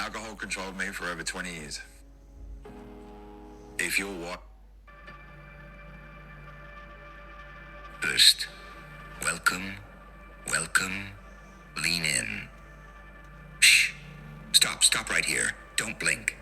Alcohol controlled me for over 20 years. If you're what? First, welcome, lean in. Shh, stop right here. Don't blink.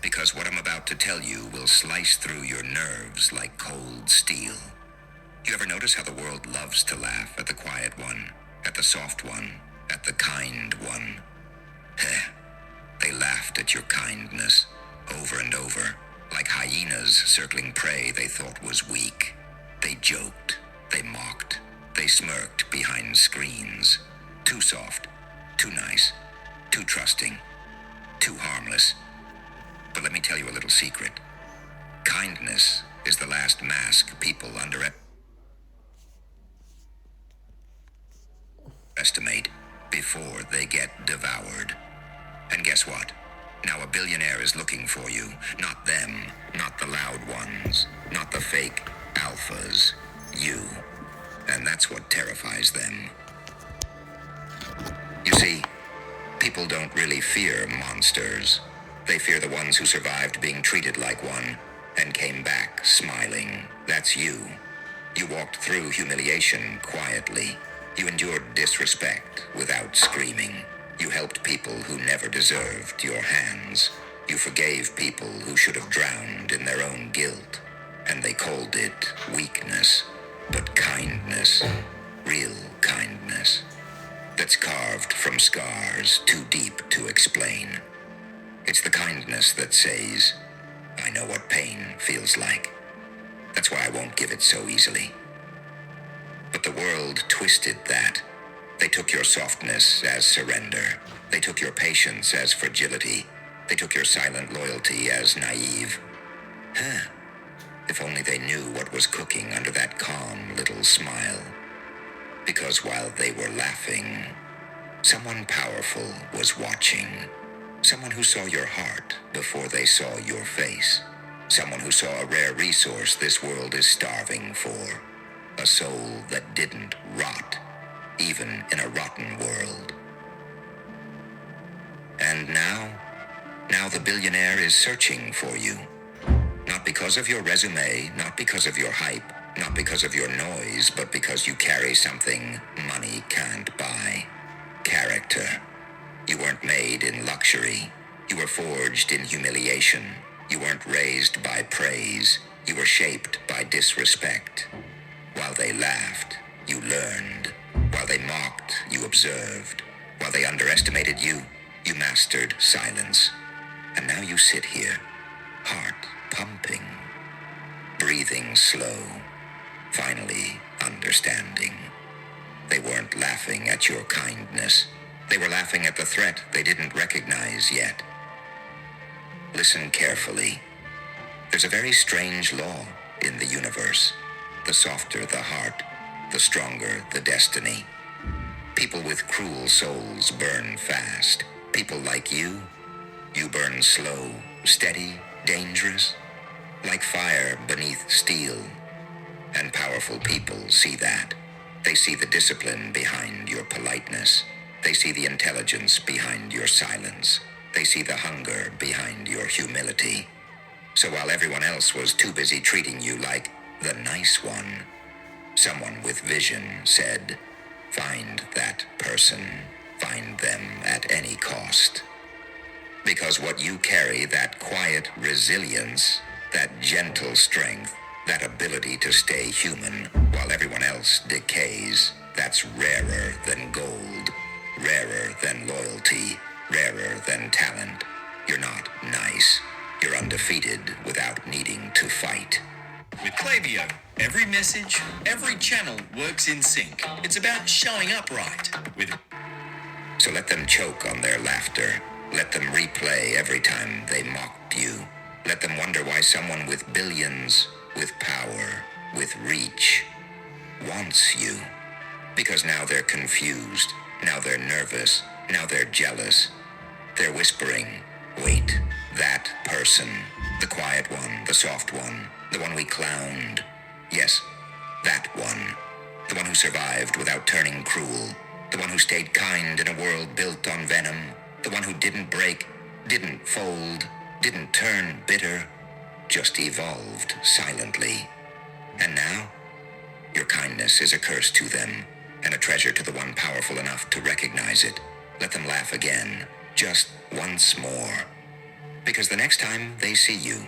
Because what I'm about to tell you will slice through your nerves like cold steel. You ever notice how the world loves to laugh at the quiet one, at the soft one, at the kind one? Heh, they laughed at your kindness, over and over, like hyenas circling prey they thought was weak. They joked, they mocked, they smirked behind screens. Too soft, too nice, too trusting, too harmless. But let me tell you a little secret. Kindness is the last mask people underestimate before they get devoured. And guess what? Now a billionaire is looking for you. Not them, not the loud ones, not the fake alphas. You. And that's what terrifies them. You see, people don't really fear monsters. They fear the ones who survived being treated like one and came back smiling. That's you. You walked through humiliation quietly. You endured disrespect without screaming. You helped people who never deserved your hands. You forgave people who should have drowned in their own guilt. And they called it weakness, but kindness, real kindness, that's carved from scars too deep to explain. It's the kindness that says, I know what pain feels like. That's why I won't give it so easily. But the world twisted that. They took your softness as surrender. They took your patience as fragility. They took your silent loyalty as naive. Huh. If only they knew what was cooking under that calm little smile. Because while they were laughing, someone powerful was watching. Someone who saw your heart before they saw your face. Someone who saw a rare resource this world is starving for. A soul that didn't rot, even in a rotten world. And now the billionaire is searching for you. Not because of your resume, not because of your hype, not because of your noise, but because you carry something money can't buy. Character. You weren't made in luxury. You were forged in humiliation. You weren't raised by praise. You were shaped by disrespect. While they laughed, you learned. While they mocked, you observed. While they underestimated you, you mastered silence. And now you sit here, heart pumping, breathing slow, finally understanding. They weren't laughing at your kindness. They were laughing at the threat they didn't recognize yet. Listen carefully. There's a very strange law in the universe. The softer the heart, the stronger the destiny. People with cruel souls burn fast. People like you burn slow, steady, dangerous, like fire beneath steel. And powerful people see that. They see the discipline behind your politeness. They see the intelligence behind your silence. They see the hunger behind your humility. So while everyone else was too busy treating you like the nice one, someone with vision said, find that person, find them at any cost. Because what you carry, that quiet resilience, that gentle strength, that ability to stay human while everyone else decays, that's rarer than gold, rarer than loyalty, rarer than talent. You're not nice. You're undefeated without needing to fight. With Klaviyo, every message, every channel works in sync. It's about showing up right. So let them choke on their laughter. Let them replay every time they mocked you. Let them wonder why someone with billions, with power, with reach, wants you. Because now they're confused. Now they're nervous. Now they're jealous. They're whispering, wait, that person, the quiet one, the soft one, the one we clowned. Yes, that one. The one who survived without turning cruel. The one who stayed kind in a world built on venom. The one who didn't break didn't fold, didn't turn bitter, just evolved silently. And now, your kindness is a curse to them, and a treasure to the one powerful enough to recognize it. Let them laugh again, just once more. Because the next time they see you,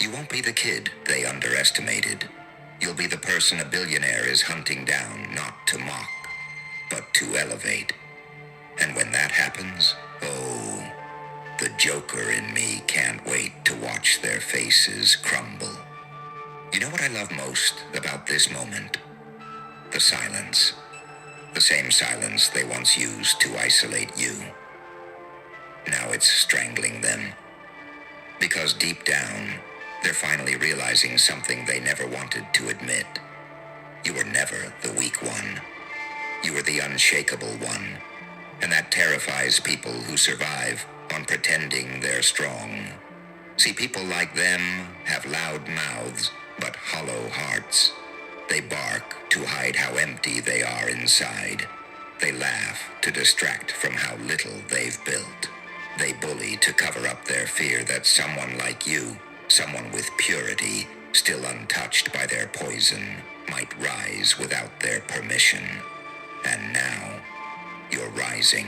you won't be the kid they underestimated. You'll be the person a billionaire is hunting down, not to mock, but to elevate. And when that happens, oh, the Joker in me can't wait to watch their faces crumble. You know what I love most about this moment? The silence. The same silence they once used to isolate you. Now it's strangling them. Because deep down, they're finally realizing something they never wanted to admit. You were never the weak one. You were the unshakable one. And that terrifies people who survive on pretending they're strong. See, people like them have loud mouths, but hollow hearts. They bark to hide how empty they are inside. They laugh to distract from how little they've built. They bully to cover up their fear that someone like you, someone with purity, still untouched by their poison, might rise without their permission. And now, you're rising,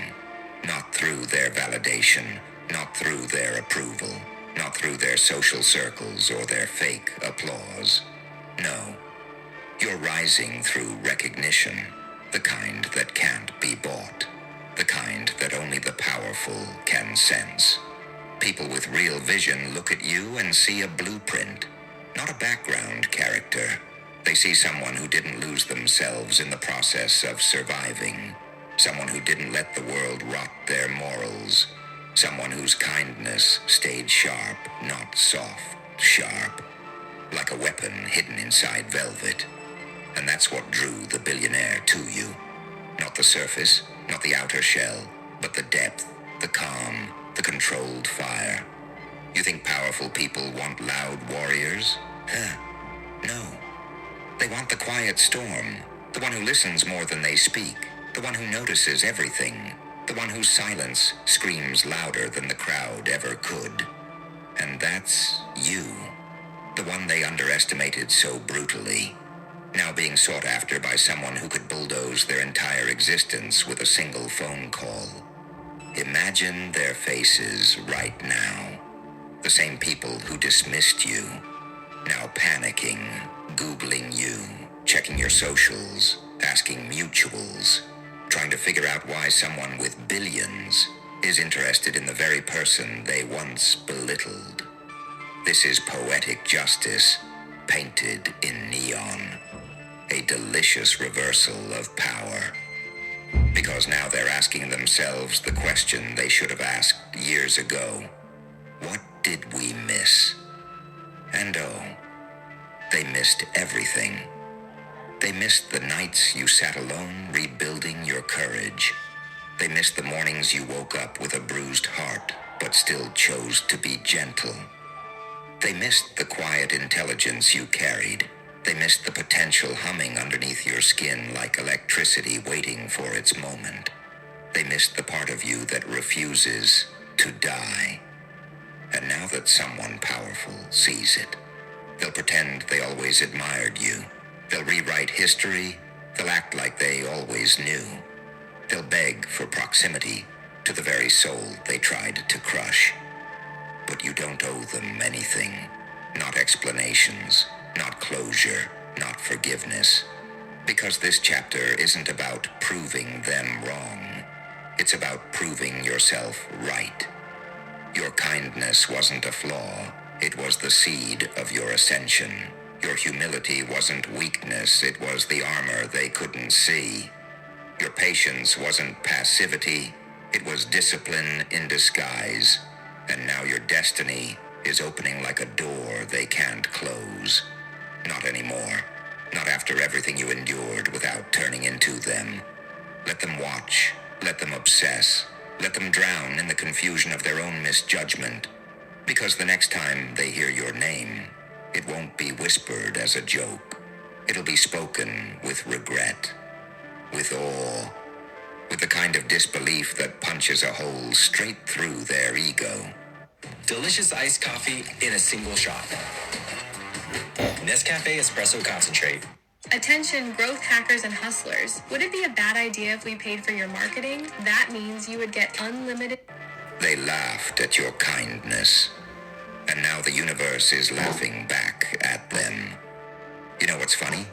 not through their validation, not through their approval, not through their social circles or their fake applause. No, you're rising through recognition, the kind that can't be bought, the kind that only the powerful can sense. People with real vision look at you and see a blueprint, not a background character. They see someone who didn't lose themselves in the process of surviving, someone who didn't let the world rot their morals, someone whose kindness stayed sharp, not soft, sharp, like a weapon hidden inside velvet. And that's what drew the billionaire to you. Not the surface, not the outer shell, but the depth, the calm, the controlled fire. You think powerful people want loud warriors? No. They want the quiet storm, the one who listens more than they speak, the one who notices everything, the one whose silence screams louder than the crowd ever could. And that's you, the one they underestimated so brutally, now being sought after by someone who could bulldoze their entire existence with a single phone call. Imagine their faces right now. The same people who dismissed you, now panicking, Googling you, checking your socials, asking mutuals, trying to figure out why someone with billions is interested in the very person they once belittled. This is poetic justice, painted in neon. A delicious reversal of power. Because now they're asking themselves the question they should have asked years ago. What did we miss? And oh, they missed everything. They missed the nights you sat alone rebuilding your courage. They missed the mornings you woke up with a bruised heart, but still chose to be gentle. They missed the quiet intelligence you carried. They missed the potential humming underneath your skin like electricity waiting for its moment. They missed the part of you that refuses to die. And now that someone powerful sees it, they'll pretend they always admired you. They'll rewrite history. They'll act like they always knew. They'll beg for proximity to the very soul they tried to crush. But you don't owe them anything. Not explanations, not closure, not forgiveness. Because this chapter isn't about proving them wrong. It's about proving yourself right. Your kindness wasn't a flaw. It was the seed of your ascension. Your humility wasn't weakness. It was the armor they couldn't see. Your patience wasn't passivity. It was discipline in disguise. And now your destiny is opening like a door they can't close. Not anymore. Not after everything you endured without turning into them. Let them watch. Let them obsess. Let them drown in the confusion of their own misjudgment. Because the next time they hear your name, it won't be whispered as a joke. It'll be spoken with regret, with awe, with the kind of disbelief that punches a hole straight through their ego. Delicious iced coffee in a single shot. Nescafe Espresso Concentrate. Attention, growth hackers and hustlers. Would it be a bad idea if we paid for your marketing? That means you would get unlimited. They laughed at your kindness, and now the universe is laughing back at them. You know what's funny?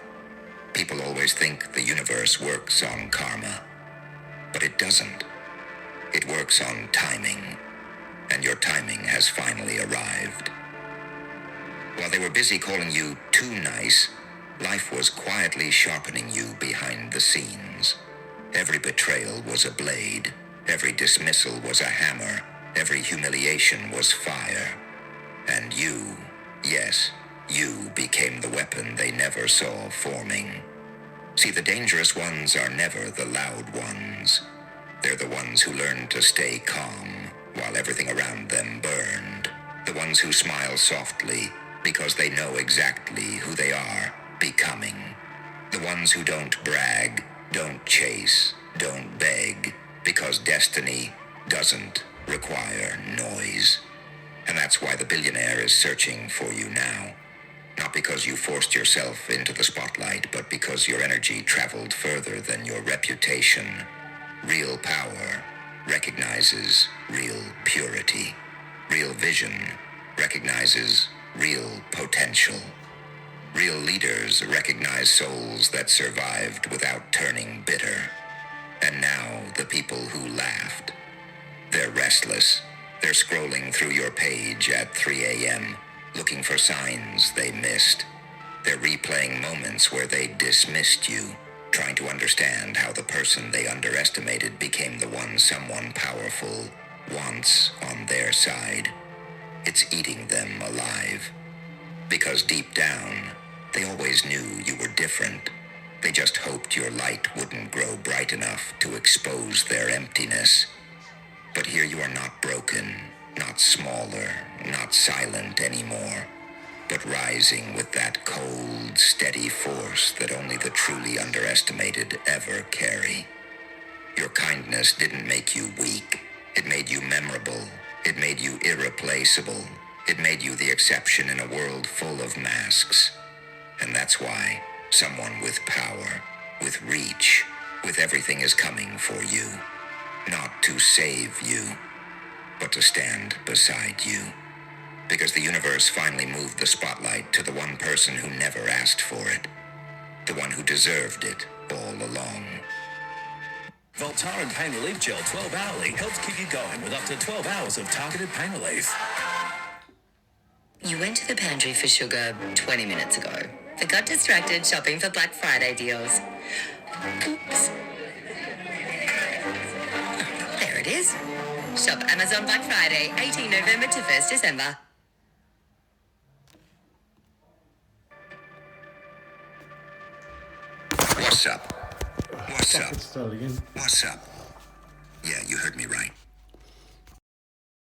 People always think the universe works on karma, but it doesn't. It works on timing, and your timing has finally arrived. While they were busy calling you too nice, life was quietly sharpening you behind the scenes. Every betrayal was a blade. Every dismissal was a hammer. Every humiliation was fire. And you, yes, you became the weapon they never saw forming. See, the dangerous ones are never the loud ones. They're the ones who learn to stay calm while everything around them burned. The ones who smile softly because they know exactly who they are becoming. The ones who don't brag, don't chase, don't beg, because destiny doesn't require noise. And that's why the billionaire is searching for you now. Not because you forced yourself into the spotlight, but because your energy traveled further than your reputation. Real power recognizes real purity. Real vision recognizes real potential. Real leaders recognize souls that survived without turning bitter. And now the people who laughed, they're restless. They're scrolling through your page at 3 a.m., looking for signs they missed. They're replaying moments where they dismissed you, trying to understand how the person they underestimated became the one someone powerful wants on their side. It's eating them alive. Because deep down, they always knew you were different. They just hoped your light wouldn't grow bright enough to expose their emptiness. But here you are, not broken, not smaller, not silent anymore, but rising with that cold, steady force that only the truly underestimated ever carry. Your kindness didn't make you weak. It made you memorable. It made you irreplaceable. It made you the exception in a world full of masks. And that's why someone with power, with reach, with everything is coming for you. Not to save you, but to stand beside you. Because the universe finally moved the spotlight to the one person who never asked for it. The one who deserved it all along. Voltaren Pain Relief Gel 12 hourly helps keep you going with up to 12 hours of targeted pain relief. You went to the pantry for sugar 20 minutes ago, but got distracted shopping for Black Friday deals. Oops. There it is. Shop Amazon Black Friday, 18 November to 1st December. What's up? What's up? Start again. What's up? Yeah, you heard me right.